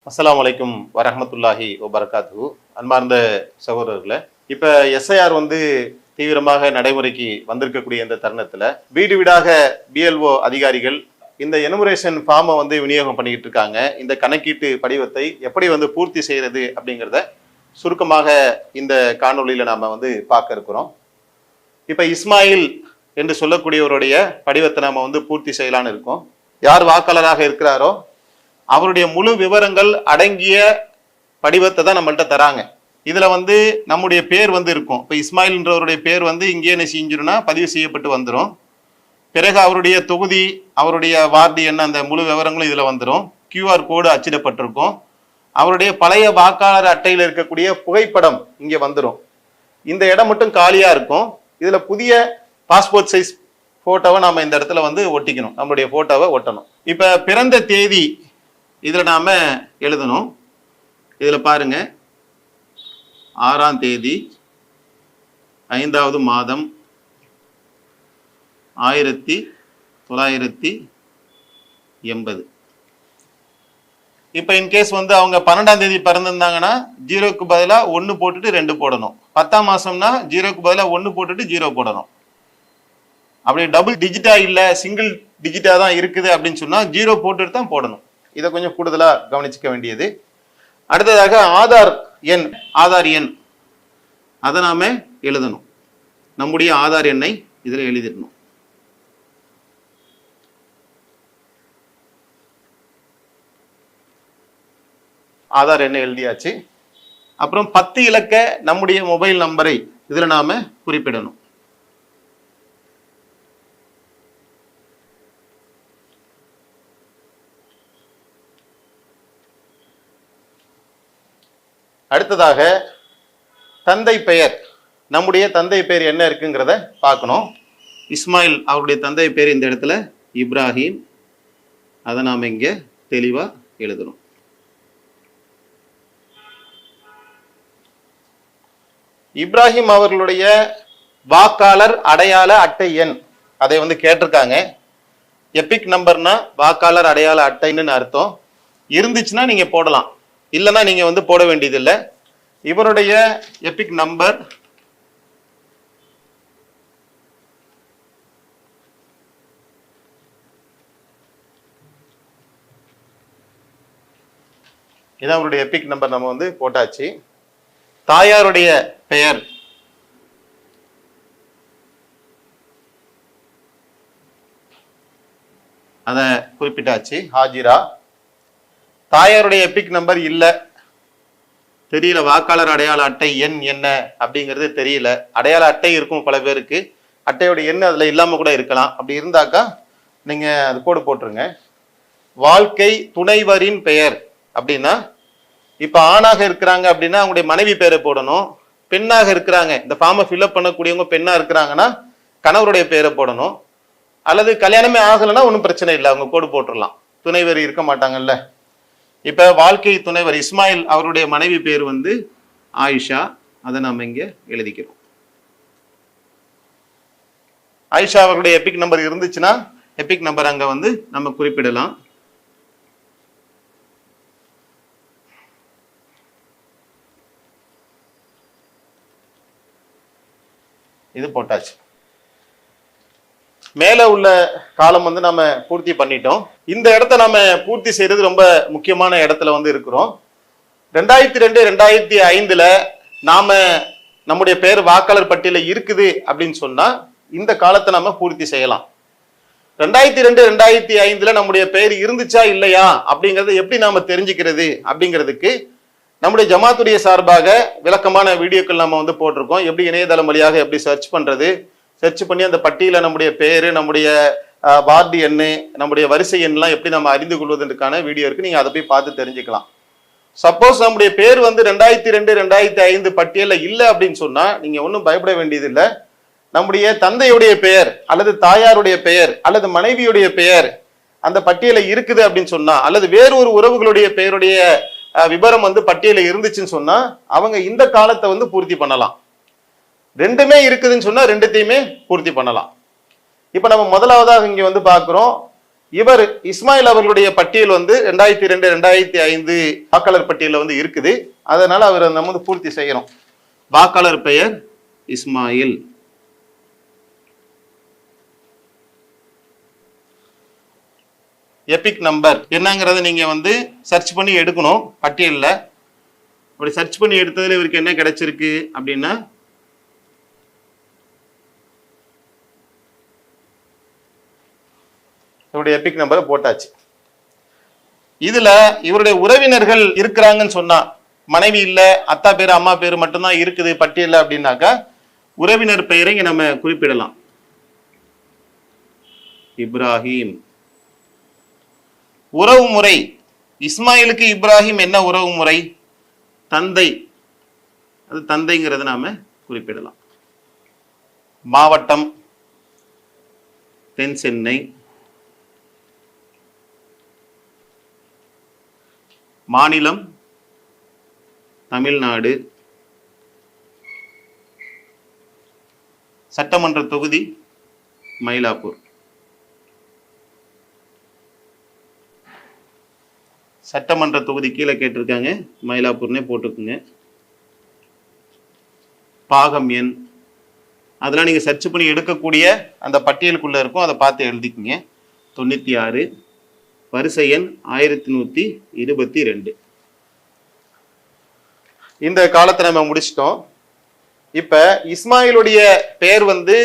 அஸ்ஸலாமு அலைக்கும் வரஹ்மத்துல்லாஹி வபரகாத்துஹு. அன்பார்ந்த சகோதரர்களே, இப்போ எஸ்ஐஆர் தீவிரமாக நடைமுறைக்கு வந்திருக்கக்கூடிய இந்த தருணத்தில் வீடு வீடாக பிஎல்ஓ அதிகாரிகள் இந்த எனுமரேஷன் ஃபார்மை விநியோகம் பண்ணிக்கிட்டு இருக்காங்க. இந்த கணக்கீட்டு படிவத்தை எப்படி பூர்த்தி செய்கிறது அப்படிங்கிறத சுருக்கமாக இந்த காணொலியில் நாம் பார்க்க இருக்கிறோம். இப்போ இஸ்மாயில் என்று சொல்லக்கூடியவருடைய படிவத்தை நாம் பூர்த்தி செய்யலான்னு இருக்கோம். யார் வாக்காளராக இருக்கிறாரோ அவருடைய முழு விவரங்கள் அடங்கிய படிவத்தை தான் நம்மள்கிட்ட தராங்க. இதுல நம்முடைய பேர் இருக்கும். இப்போ இஸ்மாயில்ன்றவருடைய பேர் இங்கே என்ன செஞ்சிரும்னா பதிவு செய்யப்பட்டு வந்துடும். பிறகு அவருடைய தொகுதி, அவருடைய வார்டு என்ன, அந்த முழு விவரங்களும் இதுல வந்துடும். QR கோடு அச்சிடப்பட்டிருக்கும். அவருடைய பழைய வாக்காளர் அட்டையில் இருக்கக்கூடிய புகைப்படம் இங்கே வந்துடும். இந்த இடம் மட்டும் காலியா இருக்கும். இதுல புதிய பாஸ்போர்ட் சைஸ் போட்டோவை நாம இந்த இடத்துல ஒட்டிக்கணும். நம்மளுடைய போட்டோவை ஒட்டணும். இப்ப பிறந்த தேதி இதுல நாம எழுதணும். இதுல பாருங்க, 6ஆம் தேதி 5வது மாதம் 1980. இப்ப இன்கேஸ் அவங்க 12ஆம் தேதி பிறந்திருந்தாங்கன்னா 0க்கு பதிலா 1 போட்டுட்டு 2 போடணும். 10ஆம் மாசம்னா 0க்கு பதிலா 1 போட்டுட்டு 0 போடணும். அப்படி டபுள் டிஜிட்டா இல்ல சிங்கிள் டிஜிட்டா தான் இருக்குது அப்படின்னு சொன்னா 0 போட்டுட்டு தான் போடணும். இதை கொஞ்சம் கூடுதலா கவனிச்சுக்க வேண்டியது. அடுத்ததாக ஆதார் எண் அதை நாம எழுதணும். நம்முடைய ஆதார் எண்ணை இதுல எழுதிடணும். ஆதார் எண்ணை எழுதியாச்சு. அப்புறம் 10 இலக்க நம்முடைய மொபைல் நம்பரை இதுல நாம குறிப்பிடணும். அடுத்ததாக தந்தை பெயர், நம்முடைய தந்தை பெயர் என்ன இருக்குங்கிறத பார்க்கணும். இஸ்மாயில் அவருடைய தந்தை பெயர் இந்த இடத்துல இப்ராஹிம். அதை நாம் இங்கே தெளிவா எழுதணும். இப்ராஹிம் அவர்களுடைய வாக்காளர் அடையாள அட்டை எண் அதை கேட்டிருக்காங்க. எபிக் நம்பர்னா வாக்காளர் அடையாள அட்டைன்னு அர்த்தம். இருந்துச்சுன்னா நீங்க போடலாம், இல்லைன்னா நீங்க போட வேண்டியதில்லை. இவருடைய எபிக் நம்பர் இதான் அவருடைய எபிக் நம்பர். நம்ம போட்டாச்சு. தாயாருடைய பெயர் அதை குறிப்பிட்டாச்சு, ஹாஜிரா. தாயாருடைய எபிக் நம்பர் இல்லை, தெரியல. வாக்காளர் அடையாள அட்டை எண் என்ன அப்படிங்கிறது தெரியல. அடையாள அட்டை இருக்கும் பல பேருக்கு, அட்டையோட எண் அதுல இல்லாம கூட இருக்கலாம். அப்படி இருந்தாக்கா நீங்க அது கோடு போட்டுருங்க. வாழ்க்கை துணைவரின் பெயர் அப்படின்னா, இப்ப ஆணாக இருக்கிறாங்க அப்படின்னா அவங்களுடைய மனைவி பெயரை போடணும். பெண்ணாக இருக்கிறாங்க, இந்த ஃபார்மை ஃபில்அப் பண்ணக்கூடியவங்க பெண்ணா இருக்கிறாங்கன்னா கணவருடைய பெயரை போடணும். அல்லது கல்யாணமே ஆகலைன்னா ஒன்றும் பிரச்சனை இல்லை, அவங்க கோடு போட்டுடலாம். துணைவர் இருக்க மாட்டாங்கல்ல. இப்ப வாழ்க்கை துணைவர் இஸ்மாயில் அவருடைய மனைவி பேர் ஆயிஷா. அதை நாம இங்க எழுதிக்கிறோம். ஆயிஷா அவருடைய எபிக் நம்பர் இருந்துச்சுன்னா எபிக் நம்பர் அங்க நம்ம குறிப்பிடலாம். இது போட்டாச்சு. மேல உள்ள காலம் நம்ம பூர்த்தி பண்ணிட்டோம். இந்த இடத்த நம்ம பூர்த்தி செய்யறது ரொம்ப முக்கியமான இடத்துல இருக்கிறோம். 2002 2005 நாம நம்முடைய பேர் வாக்காளர் பட்டியல இருக்குது அப்படின்னு சொன்னா இந்த காலத்தை நம்ம பூர்த்தி செய்யலாம். 2002 2005 நம்முடைய பெயர் இருந்துச்சா இல்லையா அப்படிங்கறத எப்படி நாம தெரிஞ்சுக்கிறது அப்படிங்கிறதுக்கு நம்முடைய ஜமாத்துடைய சார்பாக விளக்கமான வீடியோக்கள் நம்ம போட்டிருக்கோம். எப்படி இணையதளம் வழியாக எப்படி சர்ச் பண்றது, சர்ச் பண்ணி அந்த பட்டியல நம்முடைய பேரு, நம்முடைய வார்டு எண்ணு, நம்முடைய வரிசை எண்ணெல்லாம் எப்படி நம்ம அறிந்து கொள்வதற்கான வீடியோ இருக்கு. நீங்க அதை போய் பார்த்து தெரிஞ்சுக்கலாம். சப்போஸ் நம்முடைய பேர் 2002 2005 பட்டியல இல்லை அப்படின்னு சொன்னா நீங்க ஒன்றும் பயப்பட வேண்டியதில்லை. நம்முடைய தந்தையுடைய பெயர் அல்லது தாயாருடைய பெயர் அல்லது மனைவியுடைய பெயர் அந்த பட்டியல இருக்குது அப்படின்னு சொன்னா, அல்லது வேறொரு உறவுகளுடைய பெயருடைய விபரம் பட்டியல இருந்துச்சுன்னு சொன்னா அவங்க இந்த காலத்தை பூர்த்தி பண்ணலாம். ரெண்டுமே இருக்குதுன்னு சொன்னா ரெண்டுத்தையுமே பூர்த்தி பண்ணலாம். இப்ப நம்ம முதலாவதாக இங்க பார்க்கிறோம், இவர் இஸ்மாயில் அவர்களுடைய பட்டியல் வந்து 2002 2005 வாக்காளர் பட்டியலில் வந்து இருக்குது. அதனால அவர் நம்ம வந்து பூர்த்தி செய்யணும். வாக்காளர் பெயர் இஸ்மாயில். எபிக் நம்பர் என்னங்கிறத நீங்க வந்து சர்ச் பண்ணி எடுக்கணும் பட்டியலில். அப்படி சர்ச் பண்ணி எடுத்ததுல இவருக்கு என்ன கிடைச்சிருக்கு அப்படின்னா இவருடைய எபிக் நம்பரை போட்டாச்சு. இதுல இவருடைய உறவினர்கள் இருக்கிறாங்கன்னு சொன்னா, மனைவி இல்ல அத்தா பேரு அம்மா பேரு மட்டும்தான் இருக்குது பட்டியல்ல அப்படின்னாக்கா உறவினர் பெயரை இங்க நம்ம குறிப்பிடலாம். இப்ராஹிம். உறவு முறை, இஸ்மாயிலுக்கு இப்ராஹிம் என்ன உறவு முறை? தந்தை. அது தந்தைங்கிறத நாம குறிப்பிடலாம். மாவட்டம் தென் சென்னை. மாநிலம் தமிழ்நாடு. சட்டமன்ற தொகுதி மயிலாப்பூர். சட்டமன்ற தொகுதி கீழே கேட்டிருக்காங்க, மயிலாப்பூர்னே போட்டுக்குங்க. பாகம் எண் அதெல்லாம் நீங்கள் சர்ச் பண்ணி எடுக்கக்கூடிய அந்த பட்டியலுக்குள்ள இருக்கும், அதை பார்த்து எழுதிக்குங்க. 96. வரிசை எண் 1122. இந்த காலத்தை நம்ம முடிச்சிட்டோம். இப்ப இஸ்மாயிலுடைய பெயர் வந்து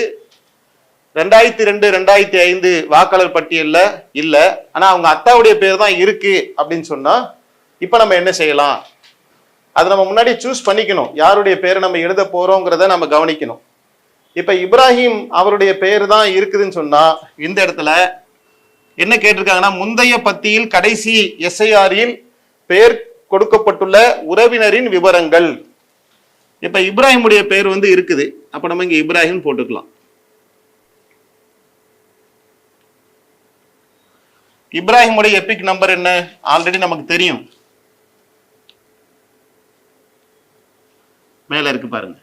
2002 2005 வாக்காளர் பட்டியல்ல இல்ல, ஆனா அவங்க அத்தாவுடைய பேர் தான் இருக்கு அப்படின்னு சொன்னா இப்ப நம்ம என்ன செய்யலாம்? அதை நம்ம முன்னாடி சூஸ் பண்ணிக்கணும், யாருடைய பேரை நம்ம எழுத போறோங்கிறத நம்ம கவனிக்கணும். இப்ப இப்ராஹிம் அவருடைய பெயர் தான் இருக்குதுன்னு சொன்னா இந்த இடத்துல என்ன கேட்டிருக்காங்கன்னா, முந்தைய பத்தியில் கடைசி எஸ்ஐஆரில் பெயர் கொடுக்கப்பட்டுள்ள உறவினரின் விவரங்கள். இப்ப இப்ராஹிமுடைய பெயர் வந்து இருக்குது, அப்ப நம்ம இங்க இப்ராஹிம் போட்டுக்கலாம். இப்ராஹிமுடைய எபிக் நம்பர் என்ன ஆல்ரெடி நமக்கு தெரியும், மேல இருக்கு பாருங்க.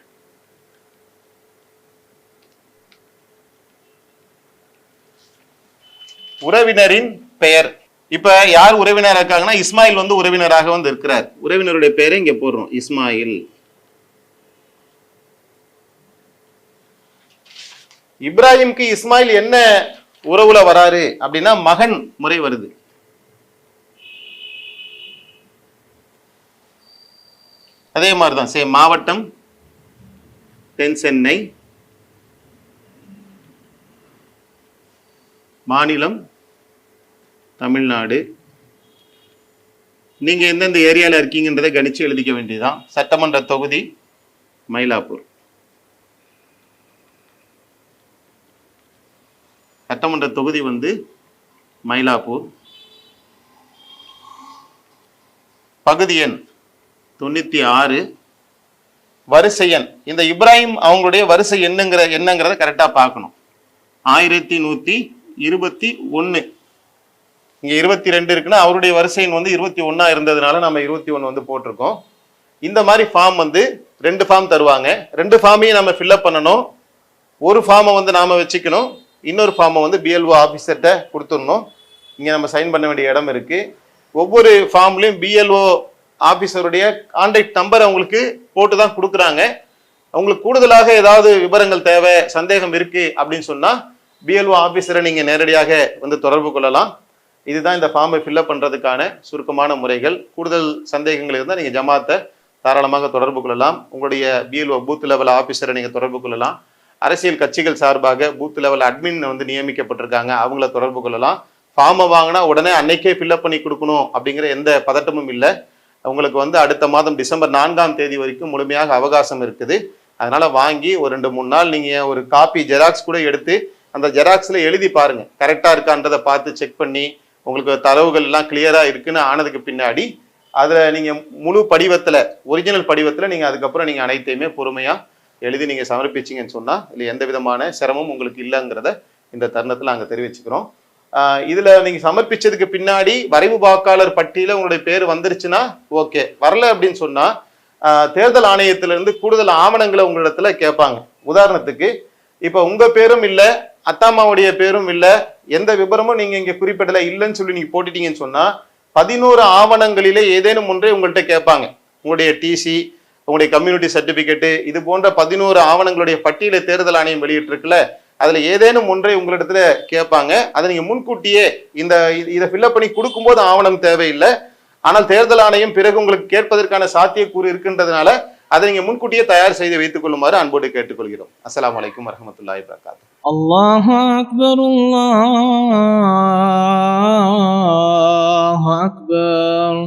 உறவினரின் பெயர். இப்ப யார் உறவினர் இருக்காங்கன்னா இஸ்மாயில் வந்து உறவினராக வந்து இருக்கிறார். உறவினருடைய பெயரை இங்க போடுறோம், இஸ்மாயில். இப்ராஹிம்க்கு இஸ்மாயில் என்ன உறவுல வராரு அப்படின்னா மகன் முறை வருது. அதே மாதிரிதான் சேம். மாவட்டம் தென் சென்னை. மாநிலம் தமிழ்நாடு. நீங்க எந்தெந்த ஏரியால இருக்கீங்கன்றதை கணிச்சு எழுதிக்க வேண்டியதுதான். சட்டமன்ற தொகுதி மயிலாப்பூர். சட்டமன்ற தொகுதி வந்து மயிலாப்பூர். பகுதி எண் 96. வரிசை எண், இந்த இப்ராஹிம் அவங்களுடைய வரிசை என்னங்கிறத கரெக்டா பார்க்கணும். 1121. இங்க 22 இருக்குன்னா அவருடைய வரிசை எண் வந்து 21 இருந்ததுனால நம்ம 21 வந்து போட்டிருக்கோம். இந்த மாதிரி ஃபார்ம் வந்து 2 ஃபார்ம் தருவாங்க. 2 ஃபார்மையும் நம்ம ஃபில்அப் பண்ணணும். ஒரு ஃபார்மை வந்து நாம வச்சுக்கணும், இன்னொரு ஃபார்மை வந்து பிஎல்ஓ ஆஃபீஸர்கிட்ட கொடுத்துடணும். இங்க நம்ம சைன் பண்ண வேண்டிய இடம் இருக்கு. ஒவ்வொரு ஃபார்ம்லயும் பிஎல்ஓ ஆஃபீஸருடைய கான்டாக்ட் நம்பர் அவங்களுக்கு போட்டு தான் கொடுக்குறாங்க. அவங்களுக்கு கூடுதலாக ஏதாவது விவரங்கள் தேவை, சந்தேகம் இருக்கு அப்படின்னு சொன்னா பிஎல்ஓ ஆஃபீஸரை நீங்க நேரடியாக வந்து தொடர்பு கொள்ளலாம். இதுதான் இந்த ஃபார்மை ஃபில்அப் பண்றதுக்கான சுருக்கமான முறைகள். கூடுதல் சந்தேகங்கள் இருந்தால் நீங்க ஜமாத்தை தாராளமாக தொடர்பு கொள்ளலாம். உங்களுடைய பிஎல்ஓ பூத் லெவல் ஆஃபீஸரை நீங்க தொடர்பு கொள்ளலாம். அரசியல் கட்சிகள் சார்பாக பூத் லெவல் அட்மின் வந்து நியமிக்கப்பட்டிருக்காங்க, அவங்கள தொடர்பு கொள்ளலாம். ஃபார்மை வாங்கினா உடனே அன்னைக்கே ஃபில்அப் பண்ணி கொடுக்கணும் அப்படிங்கிற எந்த பதட்டமும் இல்லை. உங்களுக்கு வந்து அடுத்த மாதம் டிசம்பர் 4ஆம் தேதி வரைக்கும் முழுமையாக அவகாசம் இருக்குது. அதனால வாங்கி ஒரு 2-3 நாள் நீங்க ஒரு காப்பி ஜெராக்ஸ் கூட எடுத்து அந்த ஜெராக்ஸ்ல எழுதி பாருங்க, கரெக்டா இருக்கான்றதை பார்த்து செக் பண்ணி உங்களுக்கு தரவுகள் எல்லாம் கிளியரா இருக்குன்னு ஆனதுக்கு பின்னாடி அதுல நீங்க முழு படிவத்துல, ஒரிஜினல் படிவத்துல நீங்க அதுக்கப்புறம் நீங்க அனைத்தையுமே பொறுமையா எழுதி நீங்க சமர்ப்பிச்சிங்கன்னு சொன்னா இல்லை எந்த விதமான சிரமம் உங்களுக்கு இல்லைங்கிறத இந்த தருணத்துல நாங்க தெரிவிச்சுக்கிறோம். இதுல நீங்க சமர்ப்பிச்சதுக்கு பின்னாடி வரைவு வாக்காளர் பட்டியல உங்களுடைய பேர் வந்துருச்சுன்னா ஓகே, வரல அப்படின்னு சொன்னா தேர்தல் ஆணையத்திலிருந்து கூடுதல் ஆவணங்களை உங்களிடத்துல கேட்பாங்க. உதாரணத்துக்கு இப்ப உங்க பேரும் இல்ல, அத்தாமாவுடைய பேரும் இல்ல, எந்த விபரமும் நீங்க இங்க குறிப்பிடல இல்லைன்னு சொல்லி நீங்க போட்டுட்டீங்கன்னு சொன்னா 11 ஆவணங்களிலே ஏதேனும் ஒன்றை உங்கள்கிட்ட கேட்பாங்க. உங்களுடைய டிசி, உங்களுடைய கம்யூனிட்டி சர்டிபிகேட், இது போன்ற 11 ஆவணங்களுடைய பட்டியலை தேர்தல் ஆணையம் வெளியிட்டு இருக்குல்ல, அதுல ஏதேனும் ஒன்றை உங்களிடத்துல கேட்பாங்க. அதை நீங்க முன்கூட்டியே இதை ஃபில்அப் பண்ணி கொடுக்கும்போது ஆவணம் தேவையில்லை. ஆனால் தேர்தல் ஆணையம் பிறகு உங்களுக்கு கேட்பதற்கான சாத்தியக்கூறு இருக்கின்றதுனால அதை நீங்க முன்கூட்டியே தயார் செய்து வைத்துக் கொள்ளுமாறு அன்போடு கேட்டுக்கொள்கிறோம். அஸ்ஸலாமு அலைக்கும் வரஹ்மத்துல்லாஹி வபரகாத்துஹு. அல்லாஹு அக்பர், அல்லாஹு அக்பர்.